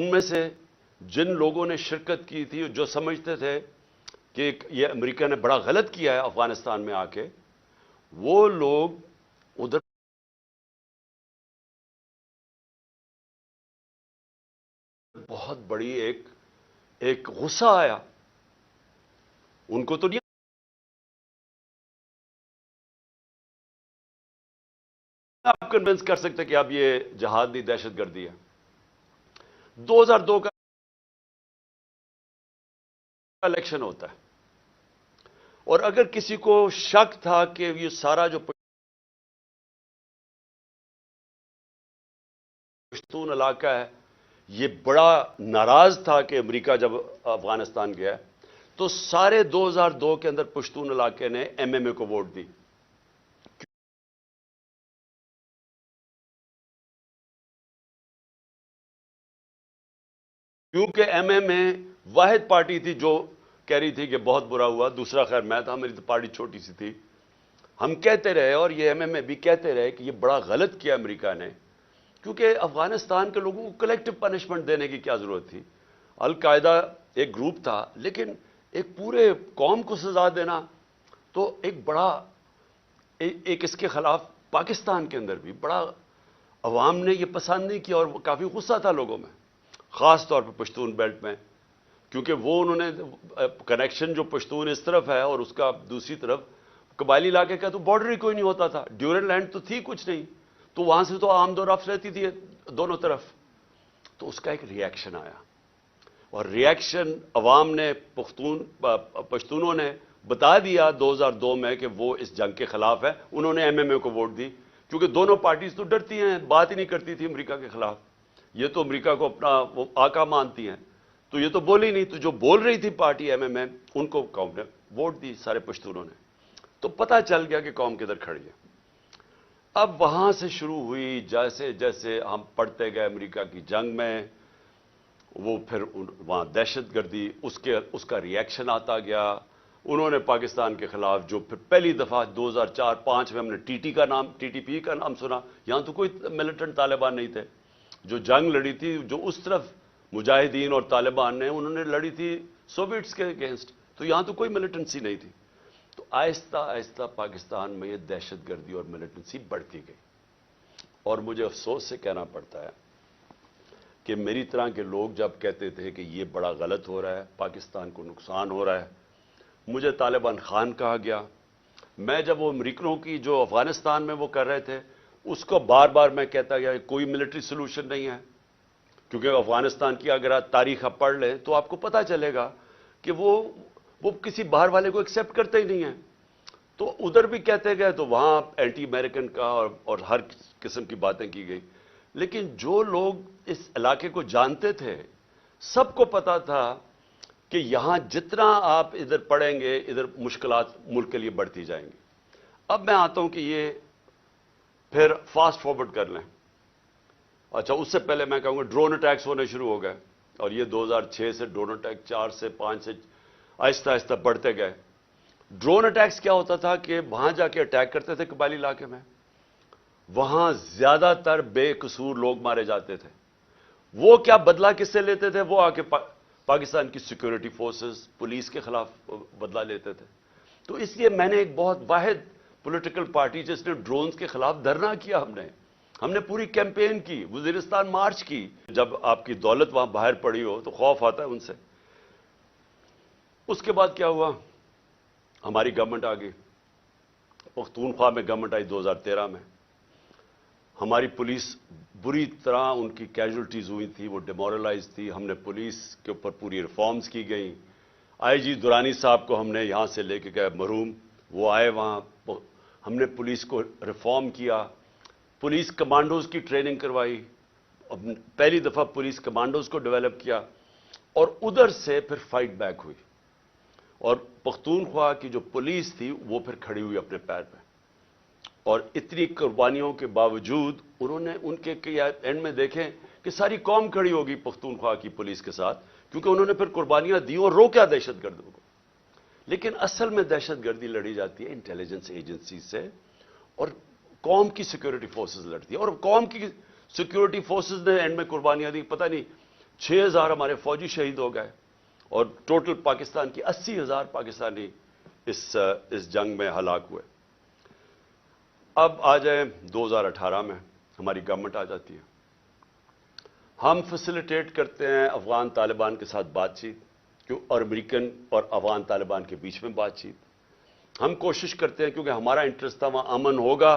ان میں سے جن لوگوں نے شرکت کی تھی جو سمجھتے تھے کہ یہ امریکہ نے بڑا غلط کیا ہے افغانستان میں آ کے، وہ لوگ ادھر بہت بڑی ایک غصہ آیا. ان کو تو نہیں آپ کنونس کر سکتے کہ اب یہ جہاد نہیں دہشت گردی ہے. 2002 کا الیکشن ہوتا ہے، اور اگر کسی کو شک تھا کہ یہ سارا جو پشتون علاقہ ہے یہ بڑا ناراض تھا کہ امریکہ جب افغانستان گیا، تو سارے 2002 کے اندر پشتون علاقے نے ایم ایم اے کو ووٹ دی. کیونکہ ایم ایم اے واحد پارٹی تھی جو کہہ رہی تھی کہ بہت برا ہوا. دوسرا خیر میں تھا، میری تو پارٹی چھوٹی سی تھی. ہم کہتے رہے اور یہ ایم ایم اے بھی کہتے رہے کہ یہ بڑا غلط کیا امریکہ نے، کیونکہ افغانستان کے لوگوں کو کلیکٹو پنشمنٹ دینے کی کیا ضرورت تھی. القاعدہ ایک گروپ تھا، لیکن ایک پورے قوم کو سزا دینا تو ایک بڑا ایک اس کے خلاف پاکستان کے اندر بھی بڑا عوام نے یہ پسند نہیں کیا، اور کافی غصہ تھا لوگوں میں، خاص طور پہ پشتون بیلٹ میں، کیونکہ وہ انہوں نے کنیکشن جو پشتون اس طرف ہے اور اس کا دوسری طرف قبائلی علاقے کا تو بارڈر ہی کوئی نہیں ہوتا تھا. ڈیورن لینڈ تو تھی کچھ نہیں، تو وہاں سے تو آمد و رفت رہتی تھی دونوں طرف. تو اس کا ایک ری ایکشن آیا، اور ری ایکشن عوام نے پشتونوں نے بتا دیا 2002 میں کہ وہ اس جنگ کے خلاف ہے. انہوں نے ایم ایم اے کو ووٹ دی، کیونکہ دونوں پارٹیز تو ڈرتی ہیں، بات ہی نہیں کرتی تھی امریکہ کے خلاف. یہ تو امریکہ کو اپنا وہ آقا مانتی ہیں، تو یہ تو بولی نہیں. تو جو بول رہی تھی پارٹی ایم ایم اے، ان کو قوم نے ووٹ دی، سارے پشتونوں نے. تو پتہ چل گیا کہ قوم کدھر کھڑی ہے. اب وہاں سے شروع ہوئی، جیسے جیسے ہم پڑھتے گئے امریکہ کی جنگ میں، وہ پھر وہاں دہشت گردی اس کا ری ایکشن آتا گیا. انہوں نے پاکستان کے خلاف جو پھر پہلی دفعہ 2004-05 میں ہم نے ٹی ٹی پی کا نام سنا. یہاں تو کوئی ملیٹنٹ طالبان نہیں تھے. جو جنگ لڑی تھی، جو اس طرف مجاہدین اور طالبان نے انہوں نے لڑی تھی سوویٹس کے اگینسٹ، تو یہاں تو کوئی ملیٹنسی نہیں تھی. تو آہستہ آہستہ پاکستان میں یہ دہشت گردی اور ملیٹنسی بڑھتی گئی. اور مجھے افسوس سے کہنا پڑتا ہے کہ میری طرح کے لوگ جب کہتے تھے کہ یہ بڑا غلط ہو رہا ہے، پاکستان کو نقصان ہو رہا ہے، مجھے طالبان خان کہا گیا. میں جب وہ امریکنوں کی جو افغانستان میں وہ کر رہے تھے، اس کو بار بار میں کہتا گیا کوئی ملٹری سلوشن نہیں ہے. کیونکہ افغانستان کی اگر آپ تاریخ آپ پڑھ لیں تو آپ کو پتہ چلے گا کہ وہ کسی باہر والے کو ایکسیپٹ کرتے ہی نہیں ہیں. تو ادھر بھی کہتے گئے، تو وہاں اینٹی امریکن کا اور ہر قسم کی باتیں کی گئی. لیکن جو لوگ اس علاقے کو جانتے تھے، سب کو پتا تھا کہ یہاں جتنا آپ ادھر پڑھیں گے، ادھر مشکلات ملک کے لیے بڑھتی جائیں گی. اب میں آتا ہوں کہ یہ پھر فاسٹ فارورڈ کر لیں. اچھا، اس سے پہلے میں کہوں گا ڈرون اٹیکس ہونے شروع ہو گئے، اور یہ 2006 سے ڈرون اٹیک 4 سے 5 سے آہستہ آہستہ بڑھتے گئے. ڈرون اٹیکس کیا ہوتا تھا کہ وہاں جا کے اٹیک کرتے تھے قبائلی علاقے میں، وہاں زیادہ تر بے قصور لوگ مارے جاتے تھے. وہ کیا بدلہ کس سے لیتے تھے؟ وہ آ کے پاکستان کی سیکورٹی فورسز، پولیس کے خلاف بدلہ لیتے تھے. تو اس لیے میں نے ایک بہت واحد پولیٹیکل پارٹی جس نے ڈرونز کے خلاف دھرنا کیا، ہم نے پوری کیمپین کی، وزیرستان مارچ کی. جب آپ کی دولت وہاں باہر پڑی ہو تو خوف آتا ہے ان سے. اس کے بعد کیا ہوا؟ ہماری گورنمنٹ آ گئی، پختونخوا میں گورنمنٹ آئی 2013 میں. ہماری پولیس بری طرح ان کی کیجولٹیز ہوئی تھی، وہ ڈیمورلائز تھی. ہم نے پولیس کے اوپر پوری ریفارمز کی گئیں. آئی جی درانی صاحب کو ہم نے یہاں سے لے کے گئے مرحوم، وہ آئے وہاں. ہم نے پولیس کو ریفارم کیا، پولیس کمانڈوز کی ٹریننگ کروائی، پہلی دفعہ پولیس کمانڈوز کو ڈیولپ کیا. اور ادھر سے پھر فائٹ بیک ہوئی، اور پختونخوا کی جو پولیس تھی وہ پھر کھڑی ہوئی اپنے پیر پہ. اور اتنی قربانیوں کے باوجود انہوں نے ان کے اینڈ میں دیکھیں کہ ساری قوم کھڑی ہوگی پختونخوا کی پولیس کے ساتھ، کیونکہ انہوں نے پھر قربانیاں دی اور روکا دہشت گردوں کو. لیکن اصل میں دہشت گردی لڑی جاتی ہے انٹیلیجنس ایجنسی سے، اور قوم کی سیکورٹی فورسز لڑتی ہے. اور قوم کی سیکورٹی فورسز نے اینڈ میں قربانیاں دی. پتہ نہیں 6,000 ہمارے فوجی شہید ہو گئے اور ٹوٹل پاکستان کی 80,000 پاکستانی اس جنگ میں ہلاک ہوئے. اب آ جائیں 2018 میں ہماری گورنمنٹ آ جاتی ہے. ہم فیسیلیٹیٹ کرتے ہیں افغان طالبان کے ساتھ بات چیت اور امریکن اور افغان طالبان کے بیچ میں بات چیت. ہم کوشش کرتے ہیں کیونکہ ہمارا انٹرسٹ تھا وہاں امن ہوگا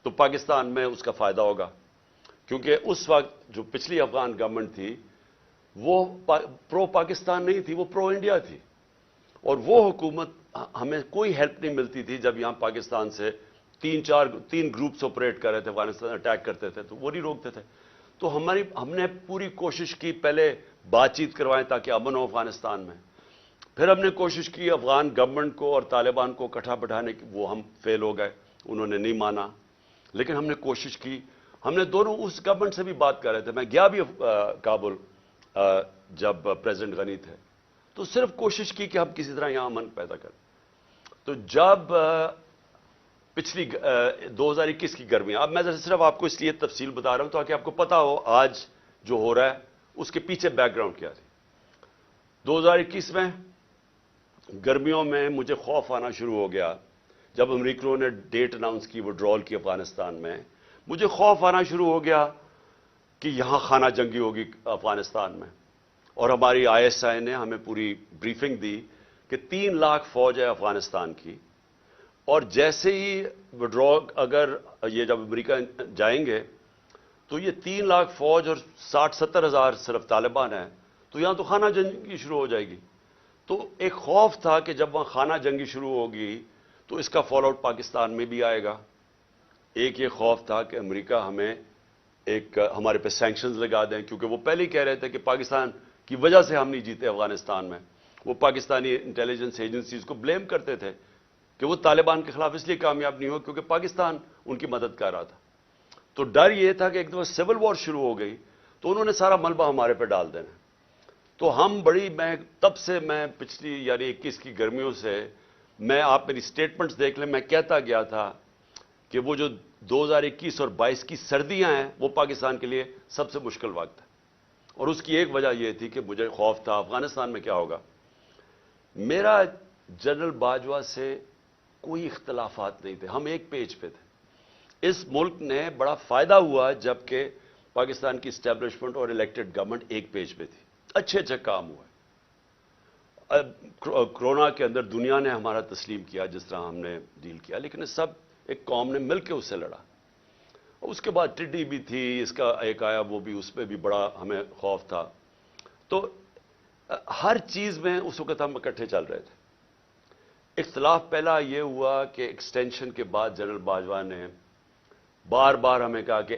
تو پاکستان میں اس کا فائدہ ہوگا. کیونکہ اس وقت جو پچھلی افغان گورنمنٹ تھی وہ پرو پاکستان نہیں تھی, وہ پرو انڈیا تھی, اور وہ حکومت ہمیں کوئی ہیلپ نہیں ملتی تھی. جب یہاں پاکستان سے تین گروپس آپریٹ کر رہے تھے, افغانستان اٹیک کرتے تھے تو وہ نہیں روکتے تھے. تو ہم نے پوری کوشش کی پہلے بات چیت کروائیں تاکہ امن ہو افغانستان میں. پھر ہم نے کوشش کی افغان گورنمنٹ کو اور طالبان کو اکٹھا بٹھانے کی, وہ ہم فیل ہو گئے, انہوں نے نہیں مانا. لیکن ہم نے کوشش کی, ہم نے دونوں اس گورنمنٹ سے بھی بات کر رہے تھے. میں گیا بھی کابل جب پریزیڈنٹ غنی تھے, تو صرف کوشش کی کہ ہم کسی طرح یہاں امن پیدا کریں. تو جب پچھلی 2021 کی گرمیاں, اب میں صرف آپ کو اس لیے تفصیل بتا رہا ہوں تاکہ آپ کو پتا ہو آج جو ہو رہا ہے اس کے پیچھے بیک گراؤنڈ کیا تھی. 2021 میں گرمیوں میں مجھے خوف آنا شروع ہو گیا جب امریکیوں نے ڈیٹ اناؤنس کی وڈرال کی افغانستان میں. مجھے خوف آنا شروع ہو گیا کہ یہاں خانہ جنگی ہوگی افغانستان میں. اور ہماری ISI نے ہمیں پوری بریفنگ دی کہ 3 لاکھ فوج ہے افغانستان کی, اور جیسے ہی وڈرا اگر یہ جب امریکہ جائیں گے تو یہ 3 لاکھ فوج اور 60-70 ہزار صرف طالبان ہیں, تو یہاں تو خانہ جنگی شروع ہو جائے گی. تو ایک خوف تھا کہ جب وہاں خانہ جنگی شروع ہوگی تو اس کا فال آؤٹ پاکستان میں بھی آئے گا. ایک یہ خوف تھا کہ امریکہ ہمیں ہمارے پہ سینکشنز لگا دیں, کیونکہ وہ پہلے ہی کہہ رہے تھے کہ پاکستان کی وجہ سے ہم نہیں جیتے افغانستان میں. وہ پاکستانی انٹیلیجنس ایجنسیز کو بلیم کرتے تھے کہ وہ طالبان کے خلاف اس لیے کامیاب نہیں ہو کیونکہ پاکستان ان کی مدد کر رہا تھا. تو ڈر یہ تھا کہ ایک دفعہ سول وار شروع ہو گئی تو انہوں نے سارا ملبہ ہمارے پہ ڈال دینا. تو ہم تب سے میں پچھلی یعنی 21 کی گرمیوں سے آپ میری سٹیٹمنٹس دیکھ لیں, میں کہتا گیا تھا کہ وہ جو 2021 اور 22 کی سردیاں ہیں وہ پاکستان کے لیے سب سے مشکل وقت ہے. اور اس کی ایک وجہ یہ تھی کہ مجھے خوف تھا افغانستان میں کیا ہوگا. میرا جنرل باجوہ سے کوئی اختلافات نہیں تھے, ہم ایک پیج پہ تھے. اس ملک نے بڑا فائدہ ہوا جبکہ پاکستان کی اسٹیبلشمنٹ اور الیکٹڈ گورنمنٹ ایک پیج پہ تھی. اچھے کام ہوئے. کرونا کے اندر دنیا نے ہمارا تسلیم کیا جس طرح ہم نے ڈیل کیا, لیکن سب ایک قوم نے مل کے اس سے لڑا. اس کے بعد ٹڈی بھی تھی, اس کا ایک آیا وہ بھی, اس پہ بھی بڑا ہمیں خوف تھا. تو ہر چیز میں اس وقت ہم اکٹھے چل رہے تھے. اختلاف پہلا یہ ہوا کہ ایکسٹینشن کے بعد جنرل باجوہ نے بار بار ہمیں کہا کہ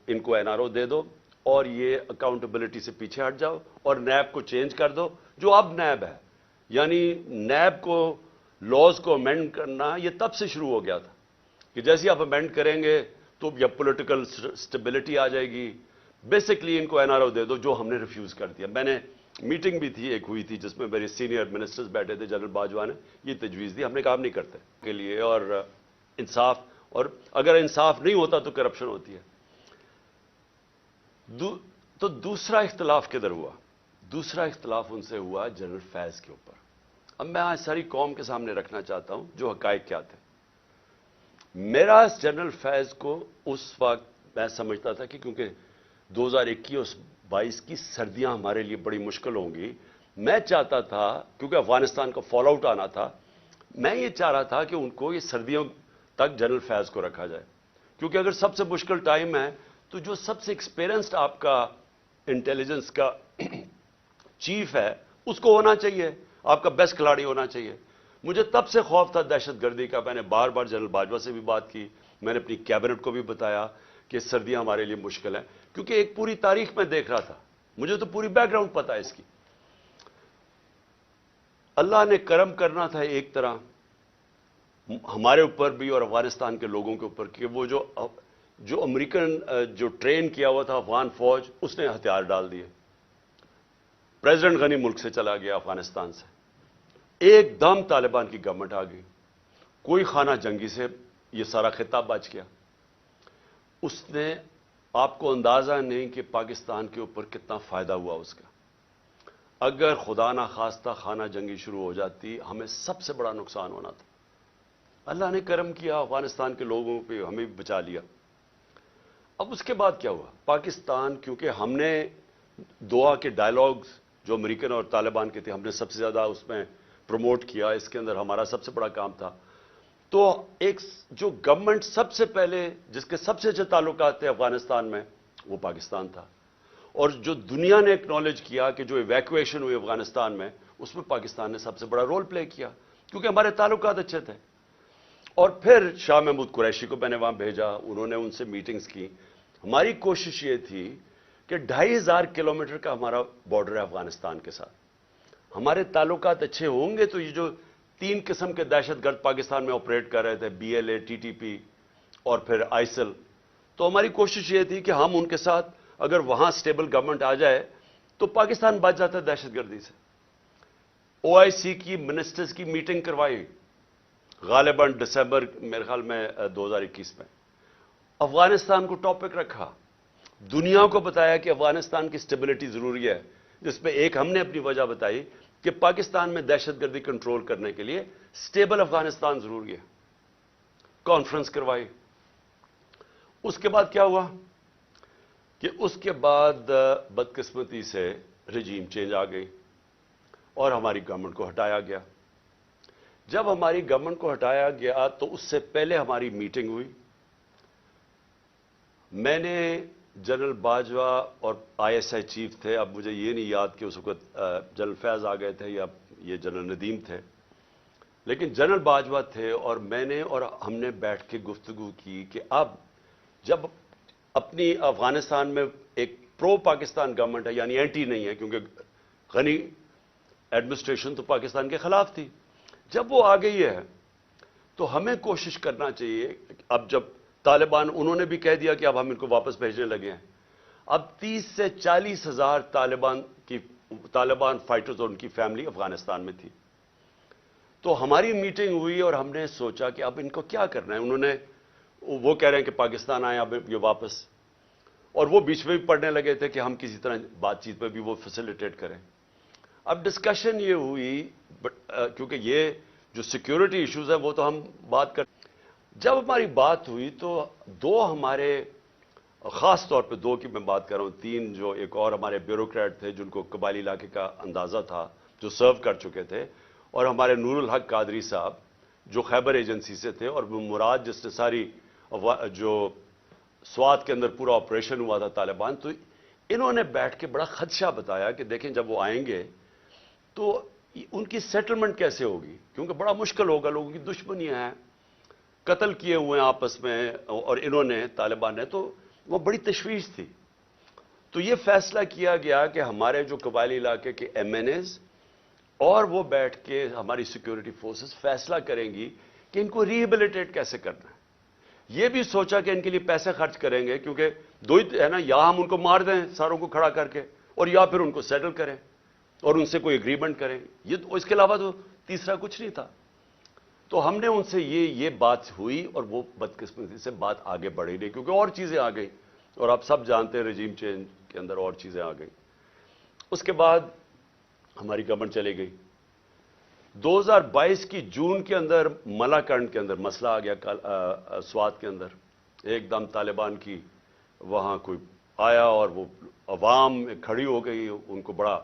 ان کو NRO دے دو اور یہ اکاؤنٹیبلٹی سے پیچھے ہٹ جاؤ اور نیب کو چینج کر دو جو اب نیب ہے. یعنی نیب کو لاز کو امینڈ کرنا یہ تب سے شروع ہو گیا تھا کہ جیسے آپ امینڈ کریں گے تو یا پولیٹیکل سٹیبلٹی آ جائے گی. بیسکلی ان کو NRO دے دو, جو ہم نے ریفیوز کر دیا. میں نے میٹنگ بھی تھی ایک ہوئی تھی جس میں میرے سینئر منسٹرز بیٹھے تھے, جنرل باجوہ نے یہ تجویز دی, ہم نے کام نہیں کرتے کے لیے اور انصاف, اور اگر انصاف نہیں ہوتا تو کرپشن ہوتی ہے. تو دوسرا اختلاف کدھر ہوا؟ دوسرا اختلاف ان سے ہوا جنرل فیض کے اوپر. اب میں آج ساری قوم کے سامنے رکھنا چاہتا ہوں جو حقائق کیا تھے. میرا جنرل فیض کو اس وقت میں سمجھتا تھا کہ کیونکہ 2021-22 کی سردیاں ہمارے لیے بڑی مشکل ہوں گی, میں چاہتا تھا کیونکہ افغانستان کا فال آؤٹ آنا تھا, میں یہ چاہ رہا تھا کہ ان کو یہ سردیوں تک جنرل فیض کو رکھا جائے. کیونکہ اگر سب سے مشکل ٹائم ہے تو جو سب سے ایکسپیرینسڈ آپ کا انٹیلیجنس کا چیف ہے اس کو ہونا چاہیے, آپ کا بیسٹ کھلاڑی ہونا چاہیے. مجھے تب سے خوف تھا دہشت گردی کا. میں نے بار بار جنرل باجوہ سے بھی بات کی, میں نے اپنی کیبنٹ کو بھی بتایا کہ سردیاں ہمارے لیے مشکل ہیں, کیونکہ ایک پوری تاریخ میں دیکھ رہا تھا, مجھے تو پوری بیک گراؤنڈ پتا ہے اس کی. اللہ نے کرم کرنا تھا ایک طرح ہمارے اوپر بھی اور افغانستان کے لوگوں کے اوپر کہ وہ جو امریکن جو ٹرین کیا ہوا تھا افغان فوج, اس نے ہتھیار ڈال دیے. پریزیڈنٹ غنی ملک سے چلا گیا افغانستان سے, ایک دم طالبان کی گورنمنٹ آ گئی, کوئی خانہ جنگی سے یہ سارا خطہ بچ گیا. اس نے آپ کو اندازہ نہیں کہ پاکستان کے اوپر کتنا فائدہ ہوا اس کا. اگر خدا نہ خواستہ خانہ جنگی شروع ہو جاتی ہمیں سب سے بڑا نقصان ہونا تھا. اللہ نے کرم کیا, افغانستان کے لوگوں پہ ہمیں بھی بچا لیا. اب اس کے بعد کیا ہوا؟ پاکستان, کیونکہ ہم نے دعا کے ڈائلاگز جو امریکن اور طالبان کے تھے ہم نے سب سے زیادہ اس میں پروموٹ کیا, اس کے اندر ہمارا سب سے بڑا کام تھا. تو ایک جو گورنمنٹ سب سے پہلے جس کے سب سے اچھے تعلقات تھے افغانستان میں وہ پاکستان تھا, اور جو دنیا نے ایکنالج کیا کہ جو ایویکویشن ہوئی افغانستان میں اس میں پاکستان نے سب سے بڑا رول پلے کیا کیونکہ ہمارے تعلقات اچھے تھے. اور پھر شاہ محمود قریشی کو میں نے وہاں بھیجا, انہوں نے ان سے میٹنگز کی. ہماری کوشش یہ تھی کہ 2500 کلومیٹر کا ہمارا بارڈر ہے افغانستان کے ساتھ, ہمارے تعلقات اچھے ہوں گے تو یہ جو 3 قسم کے دہشت گرد پاکستان میں آپریٹ کر رہے تھے, B L A, T T P اور پھر آئسل, تو ہماری کوشش یہ تھی کہ ہم ان کے ساتھ اگر وہاں سٹیبل گورنمنٹ آ جائے تو پاکستان بچ جاتا ہے دہشت گردی سے. او آئی سی کی منسٹرز کی میٹنگ کروائی غالباً دسمبر میرے خیال میں 2021 میں, افغانستان کو ٹاپک رکھا, دنیا کو بتایا کہ افغانستان کی سٹیبلٹی ضروری ہے, جس میں ایک ہم نے اپنی وجہ بتائی کہ پاکستان میں دہشت گردی کنٹرول کرنے کے لیے سٹیبل افغانستان ضروری ہے. کانفرنس کروائی. اس کے بعد کیا ہوا کہ اس کے بعد بدقسمتی سے رجیم چینج آ گئی اور ہماری گورنمنٹ کو ہٹایا گیا. جب ہماری گورنمنٹ کو ہٹایا گیا تو اس سے پہلے ہماری میٹنگ ہوئی. میں نے جنرل باجوہ اور آئی ایس آئی چیف تھے, اب مجھے یہ نہیں یاد کہ اس وقت جنرل فیض آ گئے تھے یا یہ جنرل ندیم تھے, لیکن جنرل باجوہ تھے, اور میں نے اور ہم نے بیٹھ کے گفتگو کی کہ اب جب اپنی افغانستان میں ایک پرو پاکستان گورنمنٹ ہے, یعنی اینٹی نہیں ہے کیونکہ غنی ایڈمنسٹریشن تو پاکستان کے خلاف تھی, جب وہ آ گئی ہے تو ہمیں کوشش کرنا چاہیے. اب جب طالبان انہوں نے بھی کہہ دیا کہ اب ہم ان کو واپس بھیجنے لگے ہیں, اب 30 سے 40 ہزار طالبان فائٹرز اور ان کی فیملی افغانستان میں تھی. تو ہماری میٹنگ ہوئی اور ہم نے سوچا کہ اب ان کو کیا کرنا ہے. وہ کہہ رہے ہیں کہ پاکستان آئے اب یہ واپس, اور وہ بیچ میں بھی پڑھنے لگے تھے کہ ہم کسی طرح بات چیت پہ بھی وہ فیسیلیٹیٹ کریں. اب ڈسکشن یہ ہوئی کیونکہ یہ جو سیکیورٹی ایشوز ہیں وہ تو ہم بات کر, جب ہماری بات ہوئی تو دو ہمارے, خاص طور پہ 2 کی میں بات کر رہا ہوں, 3 جو ایک اور ہمارے بیوروکریٹ تھے جن کو قبائلی علاقے کا اندازہ تھا جو سرو کر چکے تھے, اور ہمارے نور الحق قادری صاحب جو خیبر ایجنسی سے تھے, اور مراد جس نے ساری جو سوات کے اندر پورا آپریشن ہوا تھا طالبان, تو انہوں نے بیٹھ کے بڑا خدشہ بتایا کہ دیکھیں جب وہ آئیں گے تو ان کی سیٹلمنٹ کیسے ہوگی, کیونکہ بڑا مشکل ہوگا, لوگوں کی دشمنیاں ہیں, قتل کیے ہوئے ہیں آپس میں, اور انہوں نے طالبان نے, تو وہ بڑی تشویش تھی. تو یہ فیصلہ کیا گیا کہ ہمارے جو قبائلی علاقے کے ایم این ایز اور وہ بیٹھ کے ہماری سیکیورٹی فورسز فیصلہ کریں گی کہ ان کو ریہیبلیٹیٹ کیسے کرنا ہے. یہ بھی سوچا کہ ان کے لیے پیسے خرچ کریں گے, کیونکہ 2 ہی ہے نا, یا ہم ان کو مار دیں ساروں کو کھڑا کر کے, اور یا پھر ان کو سیٹل کریں اور ان سے کوئی اگریمنٹ کریں. اس کے علاوہ تو تیسرا کچھ نہیں تھا. تو ہم نے ان سے یہ بات ہوئی, اور وہ بدقسمتی سے بات آگے بڑھی نہیں کیونکہ اور چیزیں آ گئی, اور آپ سب جانتے ہیں رجیم چینج کے اندر اور چیزیں آ گئی. اس کے بعد ہماری گورنمنٹ چلی گئی. 2022 کی جون کے اندر ملاکنڈ کے اندر مسئلہ آ گیا سوات کے اندر, ایک دم طالبان کی وہاں کوئی آیا اور وہ عوام کھڑی ہو گئی, ان کو بڑا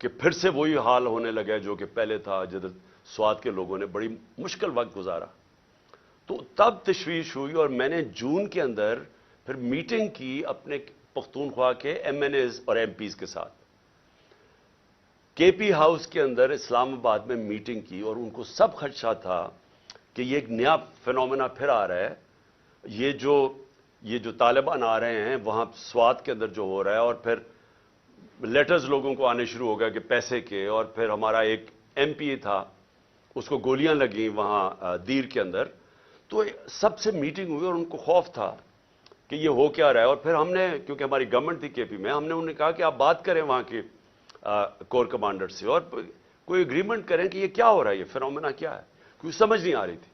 کہ پھر سے وہی حال ہونے لگا جو کہ پہلے تھا, جدھر سوات کے لوگوں نے بڑی مشکل وقت گزارا. تو تب تشویش ہوئی, اور میں نے جون کے اندر پھر میٹنگ کی اپنے پختونخوا کے ایم این ایز اور ایم پیز کے ساتھ, کے پی ہاؤس کے اندر اسلام آباد میں میٹنگ کی, اور ان کو سب خدشہ تھا کہ یہ ایک نیا فینومینا پھر آ رہا ہے, یہ جو طالبان آ رہے ہیں وہاں سوات کے اندر جو ہو رہا ہے, اور پھر لیٹرز لوگوں کو آنے شروع ہو گیا کہ پیسے کے, اور پھر ہمارا ایک ایم پی تھا اس کو گولیاں لگیں وہاں دیر کے اندر. تو سب سے میٹنگ ہوئی اور ان کو خوف تھا کہ یہ ہو کیا رہا ہے, اور پھر ہم نے, کیونکہ ہماری گورنمنٹ تھی کے پی میں, ہم نے انہیں کہا کہ آپ بات کریں وہاں کے کور کمانڈر سے اور کوئی اگریمنٹ کریں کہ یہ کیا ہو رہا ہے, یہ فینومینا کیا ہے, کیونکہ سمجھ نہیں آ رہی تھی.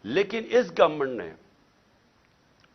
لیکن اس گورنمنٹ نے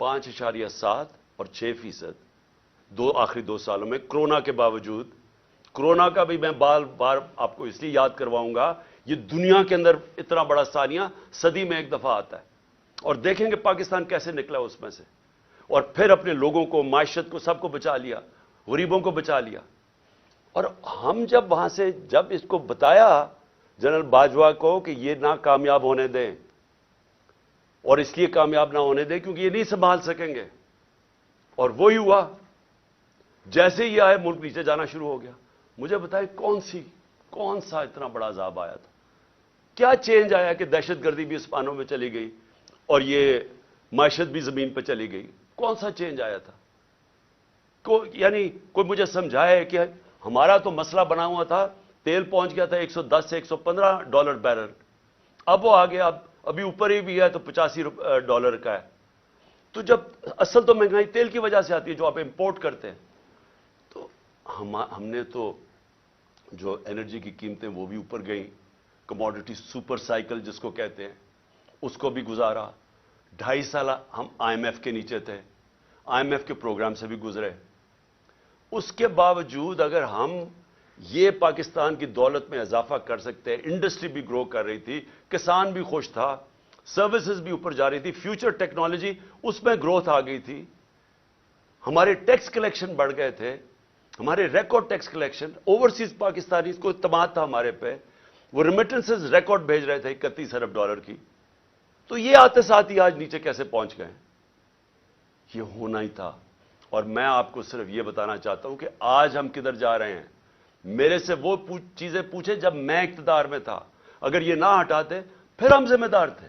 5.7 اور 6%. آخری 2 سالوں میں کورونا کے باوجود. کورونا کا بھی میں بار بار آپ کو اس لیے یاد کرواؤں گا, یہ دنیا کے اندر اتنا بڑا سانیہ صدی میں ایک دفعہ آتا ہے, اور دیکھیں کہ پاکستان کیسے نکلا اس میں سے, اور پھر اپنے لوگوں کو, معیشت کو, سب کو بچا لیا, غریبوں کو بچا لیا. اور ہم جب وہاں سے جب اس کو بتایا جنرل باجوہ کو کہ یہ نہ کامیاب ہونے دیں, اور اس لیے کامیاب نہ ہونے دیں کیونکہ یہ نہیں سنبھال سکیں گے, اور وہی ہوا. جیسے ہی آئے ملک نیچے جانا شروع ہو گیا. مجھے بتائیں کون سا اتنا بڑا عذاب آیا تھا؟ کیا چینج آیا کہ دہشت گردی بھی اسپانوں میں چلی گئی اور یہ معیشت بھی زمین پہ چلی گئی؟ کون سا چینج آیا تھا؟ یعنی کوئی مجھے سمجھائے کہ ہمارا تو مسئلہ بنا ہوا تھا, تیل پہنچ گیا تھا $110 سے $115 بیرل, اب وہ آگے ابھی اوپر ہی بھی ہے تو $85 کا ہے. تو جب اصل تو مہنگائی تیل کی وجہ سے آتی ہے جو آپ امپورٹ کرتے ہیں, تو ہم نے تو جو انرجی کی قیمتیں وہ بھی اوپر گئیں, کموڈٹی سپر سائیکل جس کو کہتے ہیں اس کو بھی گزارا. 2.5 سال ہم IMF کے نیچے تھے, IMF کے پروگرام سے بھی گزرے. اس کے باوجود اگر ہم یہ پاکستان کی دولت میں اضافہ کر سکتے ہیں, انڈسٹری بھی گرو کر رہی تھی, کسان بھی خوش تھا, سروسز بھی اوپر جا رہی تھی, فیوچر ٹیکنالوجی اس میں گروتھ آ گئی تھی, ہمارے ٹیکس کلیکشن بڑھ گئے تھے, ہمارے record tax collection, overseas Pakistani کو اعتماد تھا ہمارے پہ, وہ ریمیٹنسز ریکارڈ بھیج رہے تھے $31 ارب کی. تو یہ آتے ساتھ ہی آج نیچے کیسے پہنچ گئے؟ یہ ہونا ہی تھا. اور میں آپ کو صرف یہ بتانا چاہتا ہوں کہ آج ہم کدھر جا رہے ہیں. میرے سے وہ چیزیں پوچھے جب میں اقتدار میں تھا, اگر یہ نہ ہٹاتے پھر ہم ذمہ دار تھے.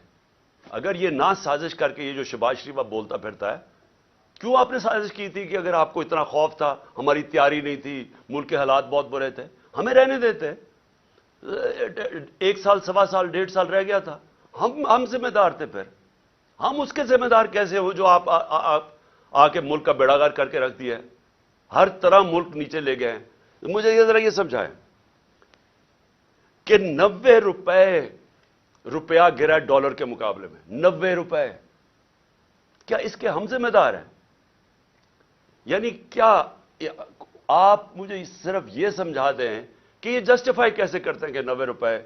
اگر یہ نہ سازش کر کے, یہ جو شہباز شریف بولتا پھرتا ہے, کیوں آپ نے سازش کی تھی کہ اگر آپ کو اتنا خوف تھا, ہماری تیاری نہیں تھی, ملک کے حالات بہت برے تھے, ہمیں رہنے دیتے. 1 سال, 1.25 سال, 1.5 سال رہ گیا تھا, ہم ذمہ دار تھے. پھر ہم اس کے ذمہ دار کیسے ہو جو آپ آ کے ملک کا بیڑا گرک کر کے رکھ دیا ہے, ہر طرح ملک نیچے لے گئے ہیں. مجھے یہ ذرا یہ سمجھائیں کہ 90 روپیہ گرا ڈالر کے مقابلے میں, 90 روپے. کیا اس کے ہم ذمہ دار ہیں؟ یعنی کیا آپ مجھے صرف یہ سمجھا دیں کہ یہ جسٹیفائی کیسے کرتے ہیں کہ 90 روپے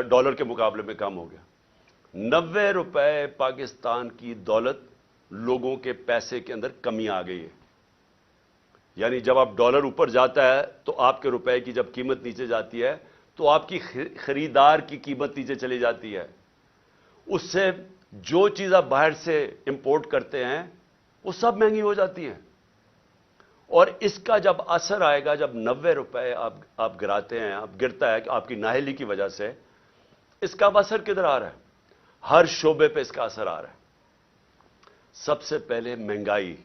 ڈالر کے مقابلے میں کم ہو گیا؟ 90 روپے پاکستان کی دولت, لوگوں کے پیسے کے اندر کمی آ گئی ہے. یعنی جب آپ ڈالر اوپر جاتا ہے تو آپ کے روپے کی جب قیمت نیچے جاتی ہے تو آپ کی خریدار کی قیمت نیچے چلی جاتی ہے. اس سے جو چیز آپ باہر سے امپورٹ کرتے ہیں وہ سب مہنگی ہو جاتی ہیں. اور اس کا جب اثر آئے گا, جب 90 روپے آپ گراتے ہیں, آپ گرتا ہے کہ آپ کی نااہلی کی وجہ سے, اس کا اثر کدھر آ رہا ہے؟ ہر شعبے پہ اس کا اثر آ رہا ہے. سب سے پہلے مہنگائی.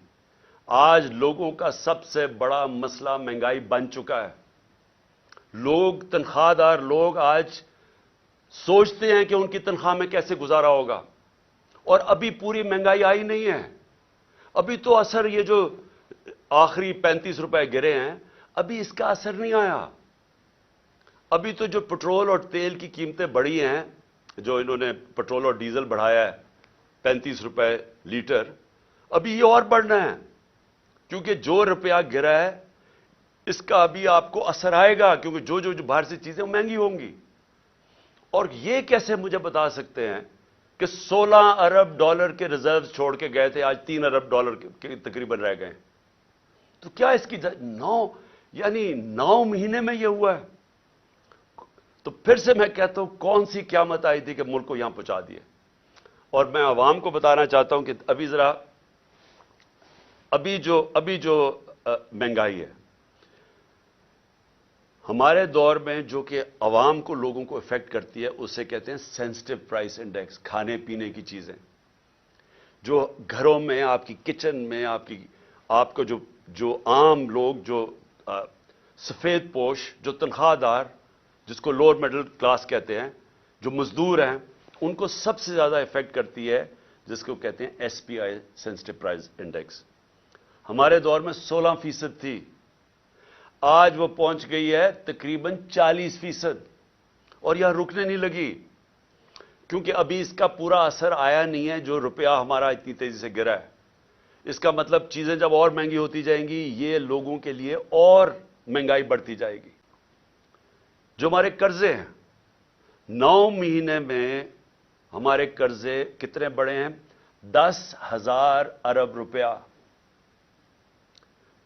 آج لوگوں کا سب سے بڑا مسئلہ مہنگائی بن چکا ہے. لوگ, تنخواہ دار لوگ آج سوچتے ہیں کہ ان کی تنخواہ میں کیسے گزارا ہوگا, اور ابھی پوری مہنگائی آئی نہیں ہے. ابھی تو اثر, یہ جو آخری 35 روپے گرے ہیں, ابھی اس کا اثر نہیں آیا. ابھی تو جو پٹرول اور تیل کی قیمتیں بڑھی ہیں, جو انہوں نے پٹرول اور ڈیزل بڑھایا ہے 35 روپے لیٹر, ابھی یہ اور بڑھنا ہے, کیونکہ جو روپیہ گرا ہے اس کا ابھی آپ کو اثر آئے گا, کیونکہ جو باہر سے چیزیں مہنگی ہوں گی. اور یہ کیسے مجھے بتا سکتے ہیں کہ 16 ارب ڈالر کے ریزروز چھوڑ کے گئے تھے, آج 3 ارب ڈالر کے تقریباً رہ گئے. تو کیا اس کی 9 مہینے میں یہ ہوا ہے؟ تو پھر سے میں کہتا ہوں, کون سی قیامت آئی تھی کہ ملک کو یہاں پہنچا دیا؟ اور میں عوام کو بتانا چاہتا ہوں کہ ابھی جو مہنگائی ہے ہمارے دور میں, جو کہ عوام کو, لوگوں کو افیکٹ کرتی ہے, اسے کہتے ہیں سینسٹیو پرائس انڈیکس. کھانے پینے کی چیزیں جو گھروں میں, آپ کی کچن میں, آپ کو جو عام لوگ, جو سفید پوش, جو تنخواہ دار, جس کو لوور مڈل کلاس کہتے ہیں, جو مزدور ہیں, ان کو سب سے زیادہ افیکٹ کرتی ہے, جس کو کہتے ہیں SPI سینسٹیو پرائس انڈیکس. ہمارے دور میں 16% تھی, آج وہ پہنچ گئی ہے تقریباً 40%, اور یہاں رکنے نہیں لگی. کیونکہ ابھی اس کا پورا اثر آیا نہیں ہے جو روپیہ ہمارا اتنی تیزی سے گرا ہے. اس کا مطلب چیزیں جب اور مہنگی ہوتی جائیں گی یہ لوگوں کے لیے اور مہنگائی بڑھتی جائے گی. جو ہمارے قرضے ہیں 9 مہینے میں ہمارے قرضے کتنے بڑے ہیں؟ 10,000 ارب روپیہ.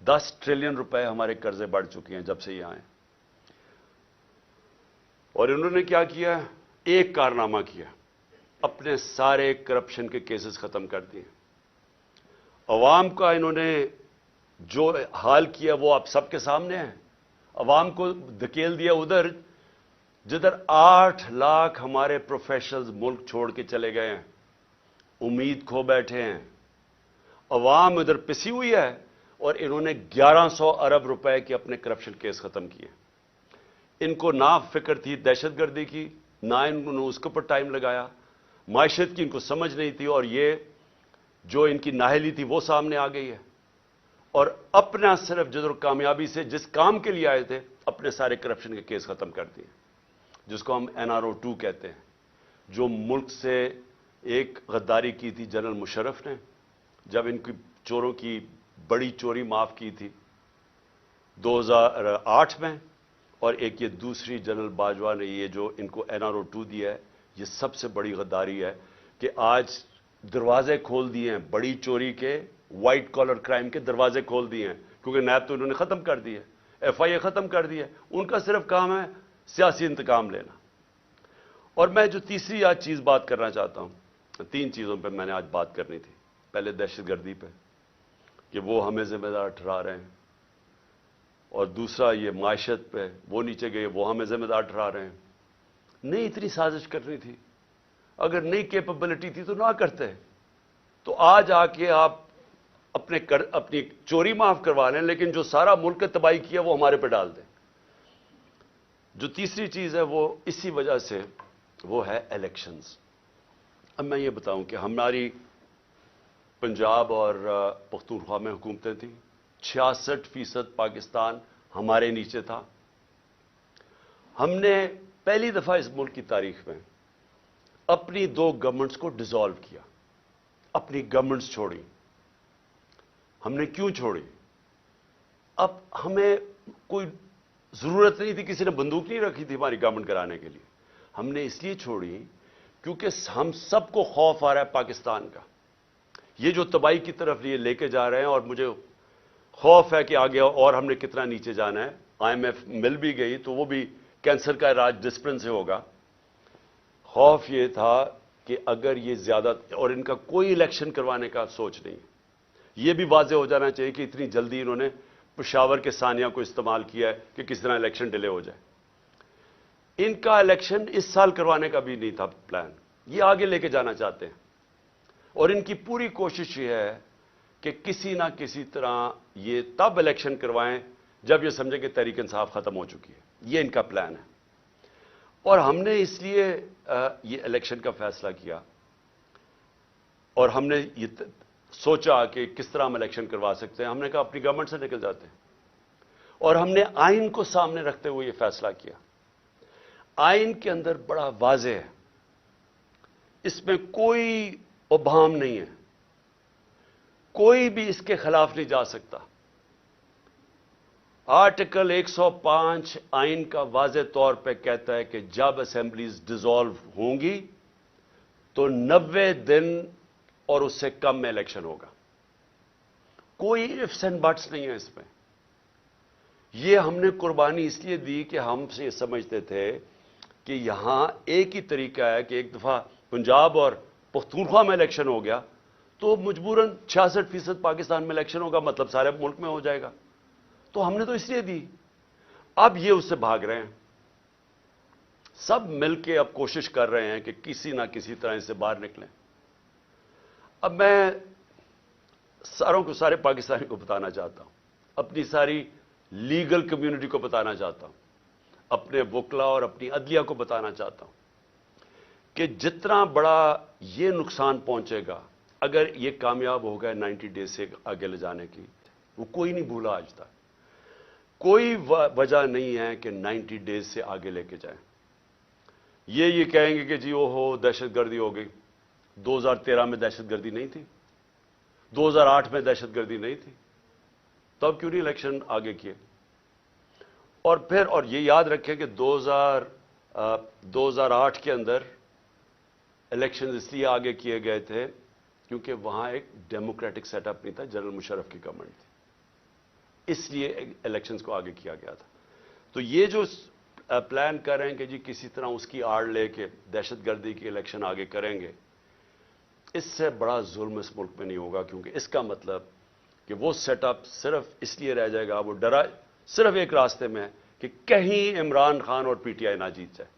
10 ٹریلین روپے ہمارے قرضے بڑھ چکے ہیں جب سے یہ آئے. اور انہوں نے کیا کیا؟ ایک کارنامہ کیا، اپنے سارے کرپشن کے کیسز ختم کر دیے. عوام کا انہوں نے جو حال کیا وہ آپ سب کے سامنے ہے. عوام کو دھکیل دیا ادھر جدھر 8 لاکھ ہمارے پروفیشنلز ملک چھوڑ کے چلے گئے ہیں، امید کھو بیٹھے ہیں. عوام ادھر پسی ہوئی ہے اور انہوں نے 1100 ارب روپے کے اپنے کرپشن کیس ختم کیے. ان کو نہ فکر تھی دہشت گردی کی، نہ انہوں نے اس کے اوپر ٹائم لگایا. معیشت کی ان کو سمجھ نہیں تھی اور یہ جو ان کی نااہلی تھی وہ سامنے آ گئی ہے. اور اپنا صرف جدر کامیابی سے جس کام کے لیے آئے تھے اپنے سارے کرپشن کے کیس ختم کر دیے، جس کو ہم NRO2 کہتے ہیں. جو ملک سے ایک غداری کی تھی جنرل مشرف نے جب ان کی چوروں کی بڑی چوری معاف کی تھی 2008 میں، اور ایک یہ دوسری جنرل باجوہ نے یہ جو ان کو NRO2 دیا ہے، یہ سب سے بڑی غداری ہے کہ آج دروازے کھول دیے ہیں بڑی چوری کے، وائٹ کالر کرائم کے دروازے کھول دیے ہیں. کیونکہ نیب تو انہوں نے ختم کر دی ہے، FIA ختم کر دی ہے. ان کا صرف کام ہے سیاسی انتقام لینا. اور میں جو تیسری آج چیز بات کرنا چاہتا ہوں، 3 چیزوں پہ میں نے آج بات کرنی تھی. پہلے دہشت گردی پہ کہ وہ ہمیں ذمہ دار ٹھہرا رہے ہیں، اور دوسرا یہ معیشت پہ وہ نیچے گئے وہ ہمیں ذمہ دار ٹھہرا رہے ہیں. نہیں اتنی سازش کرنی تھی، اگر نئی کیپبلٹی تھی تو نہ کرتے. تو آج آ کے آپ اپنی چوری معاف کروا لیں لیکن جو سارا ملک تباہی کیا وہ ہمارے پہ ڈال دیں. جو تیسری چیز ہے وہ اسی وجہ سے وہ ہے الیکشنز. اب میں یہ بتاؤں کہ ہماری پنجاب اور پختونخوا میں حکومتیں تھیں، 66% پاکستان ہمارے نیچے تھا. ہم نے پہلی دفعہ اس ملک کی تاریخ میں اپنی 2 گورنمنٹس کو ڈیزالو کیا، اپنی گورنمنٹس چھوڑی. ہم نے کیوں چھوڑی؟ اب ہمیں کوئی ضرورت نہیں تھی، کسی نے بندوق نہیں رکھی تھی ہماری گورنمنٹ کرانے کے لیے. ہم نے اس لیے چھوڑی کیونکہ ہم سب کو خوف آ رہا ہے پاکستان کا. یہ جو تباہی کی طرف یہ لے کے جا رہے ہیں، اور مجھے خوف ہے کہ آگے اور ہم نے کتنا نیچے جانا ہے. IMF مل بھی گئی تو وہ بھی کینسر کا علاج ڈسپلن سے ہوگا. خوف یہ تھا کہ اگر یہ زیادہ، اور ان کا کوئی الیکشن کروانے کا سوچ نہیں. یہ بھی واضح ہو جانا چاہیے کہ اتنی جلدی انہوں نے پشاور کے ثانیہ کو استعمال کیا ہے کہ کس طرح الیکشن ڈیلے ہو جائے. ان کا الیکشن اس سال کروانے کا بھی نہیں تھا پلان، یہ آگے لے کے جانا چاہتے ہیں. اور ان کی پوری کوشش یہ ہے کہ کسی نہ کسی طرح یہ تب الیکشن کروائیں جب یہ سمجھیں کہ تحریک انصاف ختم ہو چکی ہے. یہ ان کا پلان ہے. اور ہم نے اس لیے یہ الیکشن کا فیصلہ کیا، اور ہم نے یہ سوچا کہ کس طرح ہم الیکشن کروا سکتے ہیں. ہم نے کہا اپنی گورنمنٹ سے نکل جاتے ہیں، اور ہم نے آئین کو سامنے رکھتے ہوئے یہ فیصلہ کیا. آئین کے اندر بڑا واضح ہے، اس میں کوئی ابہام نہیں ہے، کوئی بھی اس کے خلاف نہیں جا سکتا. آرٹیکل 105 آئین کا واضح طور پہ کہتا ہے کہ جب اسمبلیز ڈیزالو ہوں گی تو 90 دن اور اس سے کم میں الیکشن ہوگا. کوئی ifs اینڈ بٹس نہیں ہے اس میں. یہ ہم نے قربانی اس لیے دی کہ ہم سے یہ سمجھتے تھے کہ یہاں ایک ہی طریقہ ہے کہ ایک دفعہ پنجاب اور پختونخوا میں الیکشن ہو گیا تو مجبوراً 66% پاکستان میں الیکشن ہوگا، مطلب سارے ملک میں ہو جائے گا. تو ہم نے تو اس لیے دی. اب یہ اس سے بھاگ رہے ہیں. سب مل کے اب کوشش کر رہے ہیں کہ کسی نہ کسی طرح اس سے باہر نکلیں. اب میں سارے پاکستانی کو بتانا چاہتا ہوں، اپنی ساری لیگل کمیونٹی کو بتانا چاہتا ہوں، اپنے وکلا اور اپنی عدلیہ کو بتانا چاہتا ہوں کہ جتنا بڑا یہ نقصان پہنچے گا اگر یہ کامیاب ہو گئے 90 ڈیز سے آگے لے جانے کی، وہ کوئی نہیں بھولا آج تک. کوئی وجہ نہیں ہے کہ 90 ڈیز سے آگے لے کے جائیں. یہ کہیں گے کہ جی وہ ہو دہشت گردی ہو گئی. 2013 میں دہشت گردی نہیں تھی, 2008 میں دہشت گردی نہیں تھی, تب کیوں نہیں الیکشن آگے کیے؟ اور پھر اور یہ یاد رکھیں کہ 2008 کے اندر الیکشن اس لیے آگے کیے گئے تھے کیونکہ وہاں ایک ڈیموکریٹک سیٹ اپ نہیں تھا, جنرل مشرف کی گورنمنٹ تھی, اس لیے الیکشنز کو آگے کیا گیا تھا. تو یہ جو پلان کر رہے ہیں کہ جی کسی طرح اس کی آڑ لے کے دہشت گردی کی الیکشن آگے کریں گے, اس سے بڑا ظلم اس ملک میں نہیں ہوگا, کیونکہ اس کا مطلب کہ وہ سیٹ اپ صرف اس لیے رہ جائے گا, وہ ڈرا صرف ایک راستے میں ہے کہ کہیں عمران خان اور پی ٹی آئی نہ جیت جائے.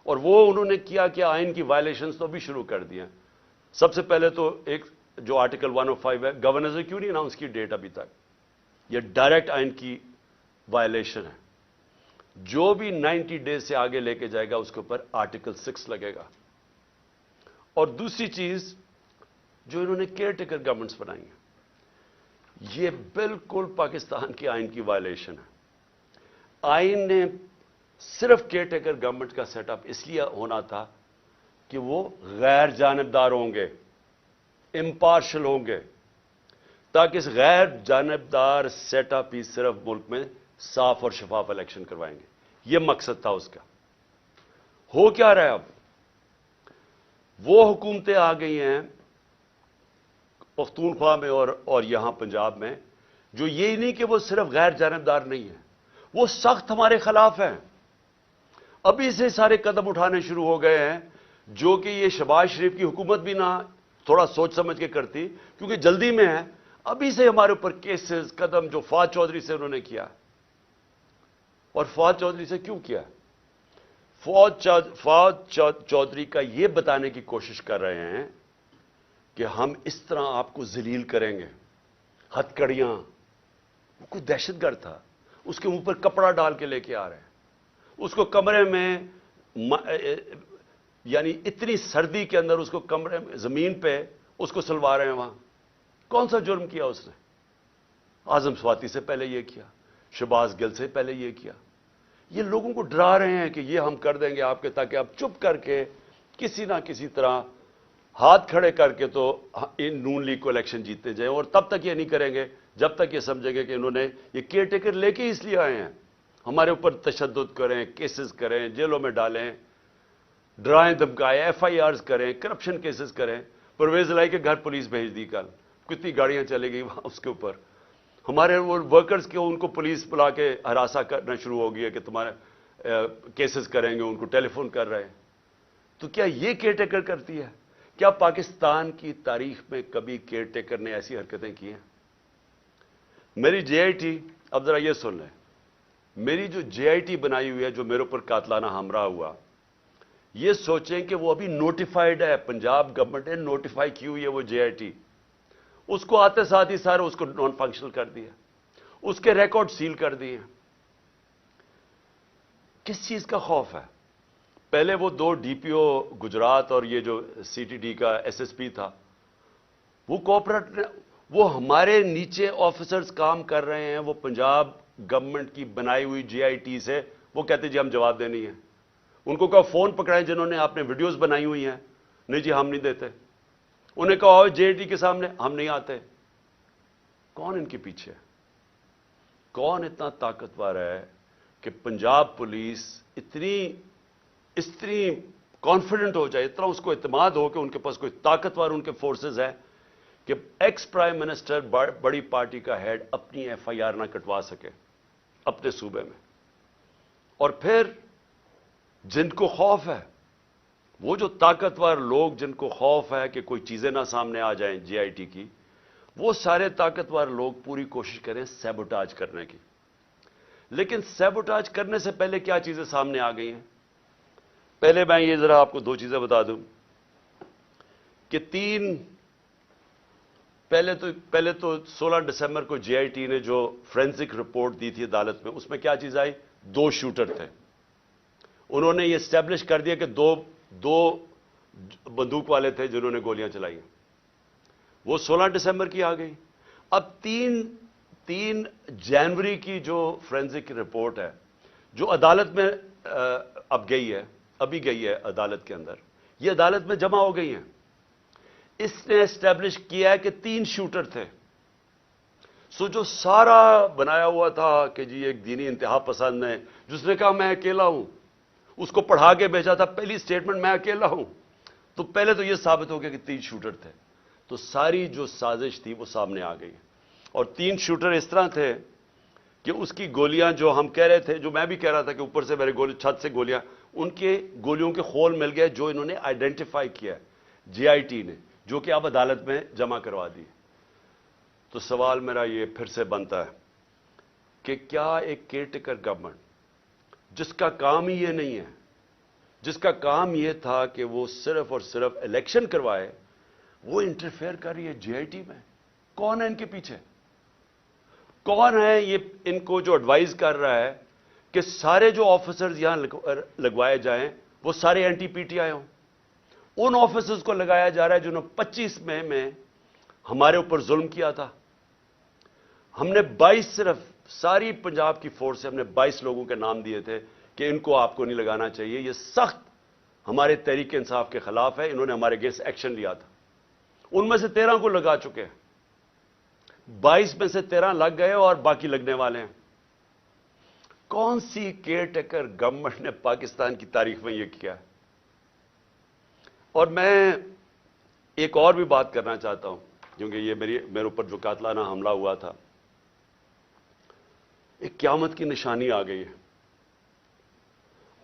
اور وہ انہوں نے کیا کہ آئین کی وائلیشنز تو بھی شروع کر دی ہیں. سب سے پہلے تو ایک جو آرٹیکل 105 ہے, گورنر نے کیوں نہیں اناؤنس کی ڈیٹ ابھی تک, یہ ڈائریکٹ آئین کی وائلیشن ہے. جو بھی 90 ڈیز سے آگے لے کے جائے گا اس کے اوپر آرٹیکل 6 لگے گا. اور دوسری چیز جو انہوں نے کیئر ٹیکر گورنمنٹس بنائی ہیں, یہ بالکل پاکستان کے آئین کی وائلیشن ہے. آئین نے صرف کیئر ٹیکر گورنمنٹ کا سیٹ اپ اس لیے ہونا تھا کہ وہ غیر جانبدار ہوں گے, امپارشل ہوں گے, تاکہ اس غیر جانبدار سیٹ اپ ہی صرف ملک میں صاف اور شفاف الیکشن کروائیں گے. یہ مقصد تھا اس کا. ہو کیا رہا ہے اب؟ وہ حکومتیں آ گئی ہیں پختونخوا میں اور یہاں پنجاب میں, جو یہ نہیں کہ وہ صرف غیر جانبدار نہیں ہیں, وہ سخت ہمارے خلاف ہیں. ابھی سے سارے قدم اٹھانے شروع ہو گئے ہیں, جو کہ یہ شہباز شریف کی حکومت بھی نہ تھوڑا سوچ سمجھ کے کرتی, کیونکہ جلدی میں ہے. ابھی سے ہمارے اوپر کیسز قدم جو فواد چودھری سے انہوں نے کیا, اور فواد چودھری سے کیوں کیا؟ فواد چودھری کا یہ بتانے کی کوشش کر رہے ہیں کہ ہم اس طرح آپ کو ذلیل کریں گے. ہتکڑیاں, وہ کوئی دہشت گرد تھا, اس کے منہ پر کپڑا ڈال کے لے کے آ رہے ہیں, اس کو کمرے میں یعنی اتنی سردی کے اندر اس کو کمرے میں زمین پہ اس کو سلوا رہے ہیں. وہاں کون سا جرم کیا اس نے؟ اعظم سواتی سے پہلے یہ کیا, شہباز گل سے پہلے یہ کیا. یہ لوگوں کو ڈرا رہے ہیں کہ یہ ہم کر دیں گے آپ کے, تاکہ آپ چپ کر کے کسی نہ کسی طرح ہاتھ کھڑے کر کے تو ان نون لیگ کو الیکشن جیتتے جائیں. اور تب تک یہ نہیں کریں گے جب تک یہ سمجھیں گے کہ انہوں نے یہ کیئر ٹیکر لے کے اس لیے آئے ہیں, ہمارے اوپر تشدد کریں, کیسز کریں, جیلوں میں ڈالیں, ڈرائیں دھمکائیں, ایف آئی آرز کریں, کرپشن کیسز کریں. پرویز الہی کے گھر پولیس بھیج دی کل, کتنی گاڑیاں چلے گئی وہاں اس کے اوپر. ہمارے وہ ورکرز کے ان کو پولیس بلا کے ہراساں کرنا شروع ہو گیا کہ تمہارے کیسز کریں گے, ان کو ٹیلی فون کر رہے ہیں. تو کیا یہ کیئر ٹیکر کرتی ہے؟ کیا پاکستان کی تاریخ میں کبھی کیئر ٹیکر نے ایسی حرکتیں کی ہیں؟ میری جے آئی ٹی, اب ذرا یہ سن لیں, میری جو جے آئی ٹی بنائی ہوئی ہے, جو میرے اوپر قاتلانہ حملہ ہوا, یہ سوچیں کہ وہ ابھی نوٹیفائڈ ہے, پنجاب گورنمنٹ نے نوٹیفائی کی ہوئی ہے وہ جے آئی ٹی. اس کو آتے ساتھ ہی سارے اس کو نان فنکشنل کر دیا, اس کے ریکارڈ سیل کر دیے. کس چیز کا خوف ہے؟ پہلے وہ 2 ڈی پی او گجرات اور یہ جو سی ٹی ڈی کا ایس ایس پی تھا, وہ کوآپریٹ, وہ ہمارے نیچے آفیسرز کام کر رہے ہیں, وہ پنجاب گورنمنٹ کی بنائی ہوئی جے آئی ٹی سے وہ کہتے جی ہم جواب دینی ہے. ان کو کہا فون پکڑائیں جنہوں نے آپ نے ویڈیوز بنائی ہوئی ہیں, نہیں جی ہم نہیں دیتے. انہیں کہا جے آئی ٹی کے سامنے ہم نہیں آتے. کون ان کے پیچھے ہے؟ کون اتنا طاقتور ہے کہ پنجاب پولیس اتنی کانفیڈنٹ ہو جائے, اتنا اس کو اعتماد ہو کہ ان کے پاس کوئی طاقتور ان کے فورسز ہیں کہ ایکس پرائم منسٹر بڑی پارٹی کا ہیڈ اپنی ایف آئی آر نہ کٹوا سکے اپنے صوبے میں. اور پھر جن کو خوف ہے, وہ جو طاقتور لوگ جن کو خوف ہے کہ کوئی چیزیں نہ سامنے آ جائیں جے آئی ٹی کی, وہ سارے طاقتور لوگ پوری کوشش کریں سیبوٹاج کرنے کی. لیکن سیبوٹاج کرنے سے پہلے کیا چیزیں سامنے آ گئی ہیں؟ پہلے میں یہ ذرا آپ کو 2 چیزیں بتا دوں کہ پہلے تو 16 دسمبر کو جے آئی ٹی نے جو فورینسک رپورٹ دی تھی عدالت میں, اس میں کیا چیز آئی؟ 2 شوٹر تھے. انہوں نے یہ اسٹیبلش کر دیا کہ دو بندوق والے تھے جنہوں نے گولیاں چلائی. وہ 16 دسمبر کی آ گئی. اب 3 جنوری کی جو فورینسک رپورٹ ہے جو عدالت میں اب گئی ہے, ابھی گئی ہے عدالت کے اندر, یہ عدالت میں جمع ہو گئی ہیں. اس نے اسٹیبلش کیا ہے کہ 3 شوٹر تھے. سو جو سارا بنایا ہوا تھا کہ جی ایک دینی انتہا پسند ہے جس نے کہا میں اکیلا ہوں, اس کو پڑھا کے بھیجا تھا پہلی سٹیٹمنٹ میں اکیلا ہوں, تو پہلے تو یہ ثابت ہو گیا کہ 3 شوٹر تھے. تو ساری جو سازش تھی وہ سامنے آ گئی. اور 3 شوٹر اس طرح تھے کہ اس کی گولیاں جو ہم کہہ رہے تھے, جو میں بھی کہہ رہا تھا کہ اوپر سے میرے گولی چھت سے گولیاں, ان کے گولیوں کے خول مل گئے جو انہوں نے آئیڈینٹیفائی کیا جی آئی ٹی نے, جو کہ اب عدالت میں جمع کروا دی. تو سوال میرا یہ پھر سے بنتا ہے کہ کیا ایک کیئر ٹیکر گورنمنٹ جس کا کام ہی یہ نہیں ہے, جس کا کام یہ تھا کہ وہ صرف اور صرف الیکشن کروائے, وہ انٹرفیئر کر رہی ہے جی آئی ٹی میں؟ کون ہے ان کے پیچھے؟ کون ہے یہ ان کو جو ایڈوائز کر رہا ہے کہ سارے جو آفیسرز یہاں لگوائے جائیں وہ سارے N T P T I ہوں؟ ان آفیسرز کو لگایا جا رہا ہے جنہوں نے 25 مئی میں ہمارے اوپر ظلم کیا تھا. ہم نے 22 صرف ساری پنجاب کی فورس سے ہم نے 22 لوگوں کے نام دیے تھے کہ ان کو آپ کو نہیں لگانا چاہیے, یہ سخت ہمارے تحریک انصاف کے خلاف ہے, انہوں نے ہمارے اگینسٹ ایکشن لیا تھا. ان میں سے 13 کو لگا چکے ہیں, 22 میں سے 13 لگ گئے اور باقی لگنے والے ہیں. کون سی کیئر ٹیکر گورنمنٹ نے پاکستان کی تاریخ میں یہ کیا ہے؟ اور میں ایک اور بھی بات کرنا چاہتا ہوں, کیونکہ یہ میرے اوپر جو قاتلانہ حملہ ہوا تھا, ایک قیامت کی نشانی آ گئی ہے.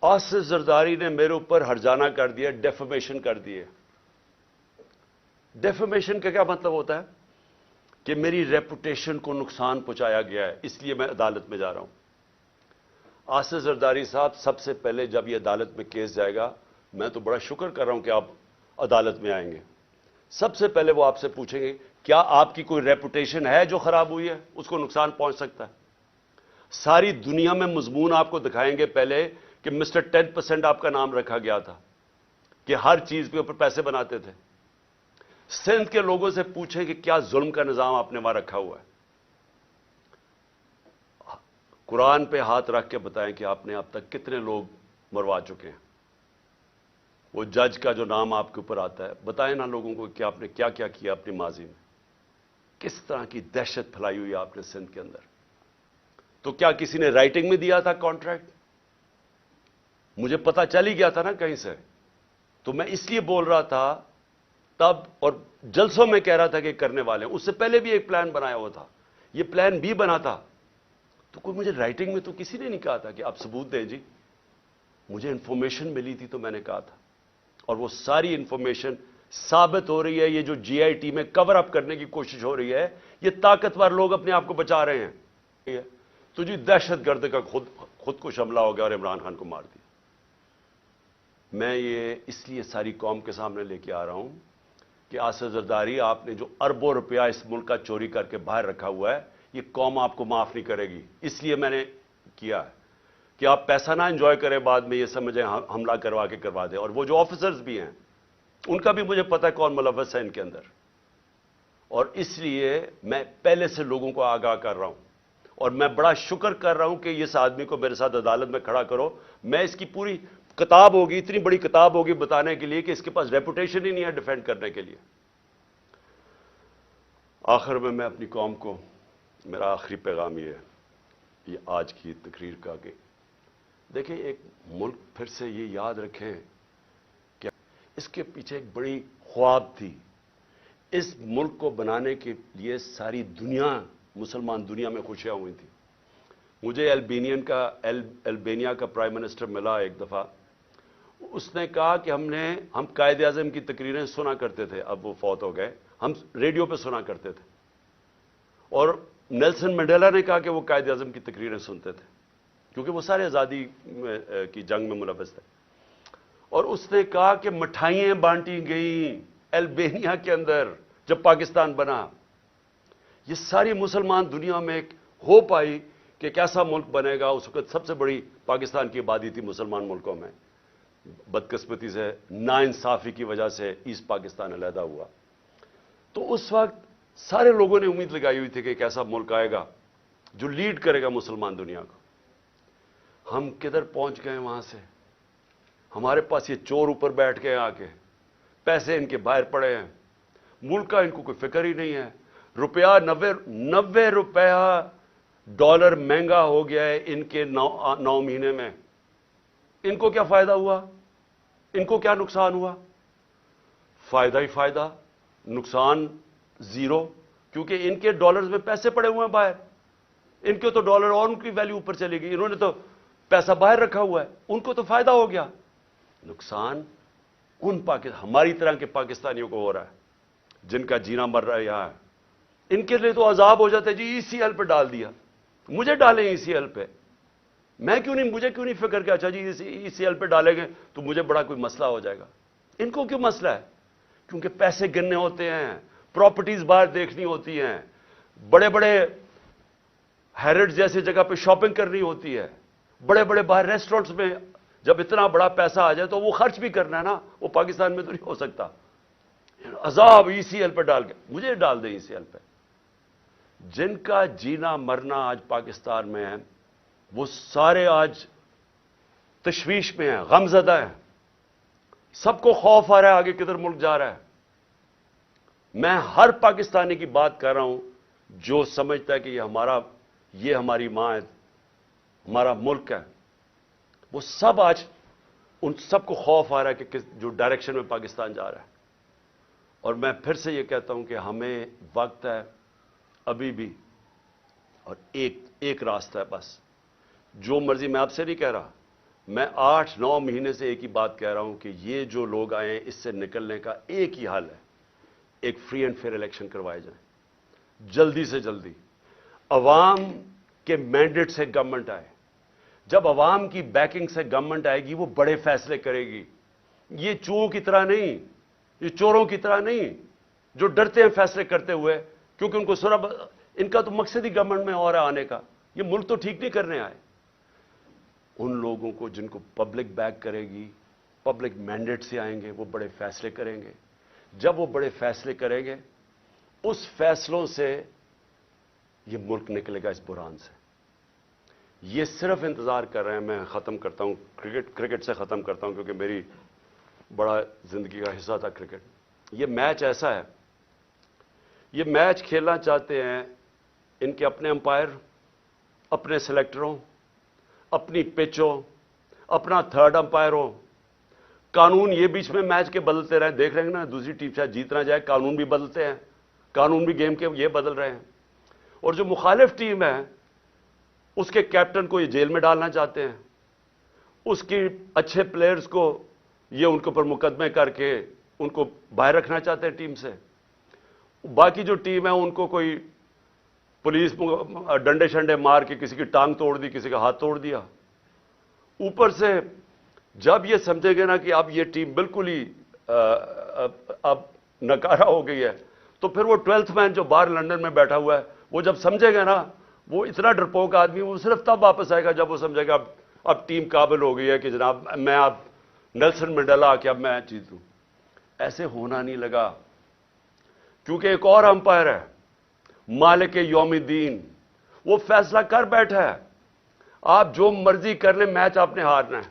آصف زرداری نے میرے اوپر ہرجانہ کر دیا, ڈیفیمیشن کر دیے. ڈیفیمیشن کا کیا مطلب ہوتا ہے؟ کہ میری ریپوٹیشن کو نقصان پہنچایا گیا ہے, اس لیے میں عدالت میں جا رہا ہوں. آصف زرداری صاحب, سب سے پہلے جب یہ عدالت میں کیس جائے گا, میں تو بڑا شکر کر رہا ہوں کہ آپ عدالت میں آئیں گے. سب سے پہلے وہ آپ سے پوچھیں گے کیا آپ کی کوئی ریپوٹیشن ہے جو خراب ہوئی ہے, اس کو نقصان پہنچ سکتا ہے. ساری دنیا میں مضمون آپ کو دکھائیں گے پہلے کہ مسٹر 10% آپ کا نام رکھا گیا تھا, کہ ہر چیز کے اوپر پیسے بناتے تھے. سندھ کے لوگوں سے پوچھیں کہ کیا ظلم کا نظام آپ نے وہاں رکھا ہوا ہے. قرآن پہ ہاتھ رکھ کے بتائیں کہ آپ نے اب تک کتنے لوگ مروا چکے ہیں. وہ جج کا جو نام آپ کے اوپر آتا ہے, بتائیں نا لوگوں کو کہ آپ نے کیا کیا کیا اپنی ماضی میں, کس طرح کی دہشت پھیلائی ہوئی آپ نے سندھ کے اندر. تو کیا کسی نے رائٹنگ میں دیا تھا کانٹریکٹ؟ مجھے پتا چل ہی گیا تھا نا کہیں سے, تو میں اس لیے بول رہا تھا تب, اور جلسوں میں کہہ رہا تھا کہ کرنے والے ہیں. اس سے پہلے بھی ایک پلان بنایا ہوا تھا, یہ پلان بھی بنا تھا. تو کوئی مجھے رائٹنگ میں تو کسی نے نہیں کہا تھا کہ آپ ثبوت دیں. جی مجھے انفارمیشن ملی تھی تو میں نے کہا تھا, اور وہ ساری انفارمیشن ثابت ہو رہی ہے. یہ جو جی آئی ٹی میں کور اپ کرنے کی کوشش ہو رہی ہے, یہ طاقتور لوگ اپنے آپ کو بچا رہے ہیں. تو جی دہشت گرد کا خود کش حملہ ہو گیا اور عمران خان کو مار دیا. میں یہ اس لیے ساری قوم کے سامنے لے کے آ رہا ہوں کہ آصف زرداری, آپ نے جو اربوں روپیہ اس ملک کا چوری کر کے باہر رکھا ہوا ہے, یہ قوم آپ کو معاف نہیں کرے گی. اس لیے میں نے کیا ہے کہ آپ پیسہ نہ انجوائے کریں, بعد میں یہ سمجھیں حملہ کروا کے کروا دیں. اور وہ جو آفیسرز بھی ہیں ان کا بھی مجھے پتہ ہے کون ملوث ہے ان کے اندر, اور اس لیے میں پہلے سے لوگوں کو آگاہ کر رہا ہوں. اور میں بڑا شکر کر رہا ہوں کہ اس آدمی کو میرے ساتھ عدالت میں کھڑا کرو. میں اس کی پوری کتاب ہوگی, اتنی بڑی کتاب ہوگی بتانے کے لیے کہ اس کے پاس ریپوٹیشن ہی نہیں ہے ڈیفینڈ کرنے کے لیے. آخر میں اپنی قوم کو میرا آخری پیغام یہ ہے, یہ آج کی تقریر کا, کہ دیکھیں ایک ملک پھر سے یہ یاد رکھیں کہ اس کے پیچھے ایک بڑی خواب تھی. اس ملک کو بنانے کے لیے ساری دنیا, مسلمان دنیا میں خوشیاں ہوئی تھیں. مجھے البینیا کا پرائم منسٹر ملا ایک دفعہ. اس نے کہا کہ ہم قائد اعظم کی تقریریں سنا کرتے تھے, اب وہ فوت ہو گئے, ہم ریڈیو پہ سنا کرتے تھے. اور نیلسن منڈیلا نے کہا کہ وہ قائد اعظم کی تقریریں سنتے تھے کیونکہ وہ سارے آزادی کی جنگ میں ملوث تھے. اور اس نے کہا کہ مٹھائیاں بانٹی گئیں البینیا کے اندر جب پاکستان بنا. یہ ساری مسلمان دنیا میں ایک ہوپ آئی کہ کیسا ملک بنے گا. اس وقت سب سے بڑی پاکستان کی آبادی تھی مسلمان ملکوں میں. بدقسمتی سے ناانصافی کی وجہ سے ایسٹ پاکستان علیحدہ ہوا. تو اس وقت سارے لوگوں نے امید لگائی ہوئی تھی کہ ایک ایسا ملک آئے گا جو لیڈ کرے گا مسلمان دنیا کو. ہم کدھر پہنچ گئے وہاں سے؟ ہمارے پاس یہ چور اوپر بیٹھ کے آ کے پیسے ان کے باہر پڑے ہیں, ملک کا ان کو کوئی فکر ہی نہیں ہے. روپیہ 90 روپیہ ڈالر مہنگا ہو گیا ہے ان کے 9 مہینے میں. ان کو کیا فائدہ ہوا؟ ان کو کیا نقصان ہوا؟ فائدہ ہی فائدہ, نقصان زیرو, کیونکہ ان کے ڈالرز میں پیسے پڑے ہوئے ہیں باہر. ان کے تو ڈالر اور ان کی ویلیو اوپر چلے گی, انہوں نے تو پیسہ باہر رکھا ہوا ہے, ان کو تو فائدہ ہو گیا. نقصان ہماری طرح کے پاکستانیوں کو ہو رہا ہے جن کا جینا مر رہا ہے یہاں. ان کے لیے تو عذاب ہو جاتا ہے جی ای سی ایل پہ ڈال دیا, مجھے ڈالیں ای سی ایل پہ, مجھے کیوں نہیں فکر کہ اچھا جی ای سی ایل پہ ڈالیں گے تو مجھے بڑا کوئی مسئلہ ہو جائے گا. ان کو کیوں مسئلہ ہے؟ کیونکہ پیسے گننے ہوتے ہیں, پراپرٹیز باہر دیکھنی ہوتی ہیں, بڑے بڑے ہیرڈ جیسے جگہ پہ شاپنگ کرنی ہوتی ہے, بڑے بڑے باہر ریسٹورنٹس میں جب اتنا بڑا پیسہ آ جائے تو وہ خرچ بھی کرنا ہے نا, وہ پاکستان میں تو نہیں ہو سکتا. عذاب ای سی ایل پہ ڈال کے, مجھے ڈال دیں ای سی ایل پہ. جن کا جینا مرنا آج پاکستان میں ہے وہ سارے آج تشویش میں ہیں, غم زدہ ہیں, سب کو خوف آ رہا ہے آگے کدھر ملک جا رہا ہے. میں ہر پاکستانی کی بات کر رہا ہوں جو سمجھتا ہے کہ یہ ہماری ماں ہے, ہمارا ملک ہے. وہ سب آج ان سب کو خوف آ رہا ہے کہ جو ڈائریکشن میں پاکستان جا رہا ہے. اور میں پھر سے یہ کہتا ہوں کہ ہمیں وقت ہے ابھی بھی, اور ایک راستہ ہے بس. جو مرضی, میں آپ سے نہیں کہہ رہا, میں 8-9 مہینے سے ایک ہی بات کہہ رہا ہوں کہ یہ جو لوگ آئے ہیں اس سے نکلنے کا ایک ہی حل ہے, ایک فری اینڈ فیئر الیکشن کروائے جائیں جلدی سے جلدی. عوام کے مینڈیٹ سے گورنمنٹ آئے, جب عوام کی بیکنگ سے گورنمنٹ آئے گی وہ بڑے فیصلے کرے گی. یہ چوہوں کی طرح نہیں, یہ چوروں کی طرح نہیں جو ڈرتے ہیں فیصلے کرتے ہوئے, کیونکہ ان کو ان کا تو مقصد ہی گورنمنٹ میں اور آنے کا, یہ ملک تو ٹھیک نہیں کرنے آئے. ان لوگوں کو جن کو پبلک بیک کرے گی, پبلک مینڈیٹ سے آئیں گے, وہ بڑے فیصلے کریں گے. جب وہ بڑے فیصلے کریں گے اس فیصلوں سے یہ ملک نکلے گا اس بحران سے. یہ صرف انتظار کر رہے ہیں. میں ختم کرتا ہوں, کرکٹ سے ختم کرتا ہوں کیونکہ میری بڑا زندگی کا حصہ تھا کرکٹ. یہ میچ ایسا ہے, یہ میچ کھیلنا چاہتے ہیں ان کے اپنے امپائر, اپنے سلیکٹروں, اپنی پچ ہو, اپنا تھرڈ امپائر ہو. قانون یہ بیچ میں میچ کے بدلتے رہے, دیکھ رہے ہیں نا, دوسری ٹیم شاید جیتنا جائے, قانون بھی بدلتے ہیں, قانون بھی گیم کے یہ بدل رہے ہیں. اور جو مخالف ٹیم ہے اس کے کیپٹن کو یہ جیل میں ڈالنا چاہتے ہیں, اس کی اچھے پلیئرز کو یہ ان کے اوپر مقدمے کر کے ان کو باہر رکھنا چاہتے ہیں ٹیم سے. باقی جو ٹیم ہے ان کو کوئی پولیس ڈنڈے شنڈے مار کے کسی کی ٹانگ توڑ دی, کسی کا ہاتھ توڑ دیا. اوپر سے جب یہ سمجھے گے نا کہ اب یہ ٹیم بالکل ہی اب نکارا ہو گئی ہے, تو پھر وہ 12th مین جو باہر لندن میں بیٹھا ہوا ہے وہ جب سمجھے گا نا, وہ اتنا ڈرپوک آدمی, وہ صرف تب واپس آئے گا جب وہ سمجھے گا اب ٹیم قابل ہو گئی ہے کہ جناب میں اب نیلسن منڈیلا آ کے اب میں جیتوں. ایسے ہونا نہیں لگا, کیونکہ ایک اور امپائر ہے مالک یوم الدین, وہ فیصلہ کر بیٹھا ہے. آپ جو مرضی کر لیں, میچ آپ نے ہارنا ہے.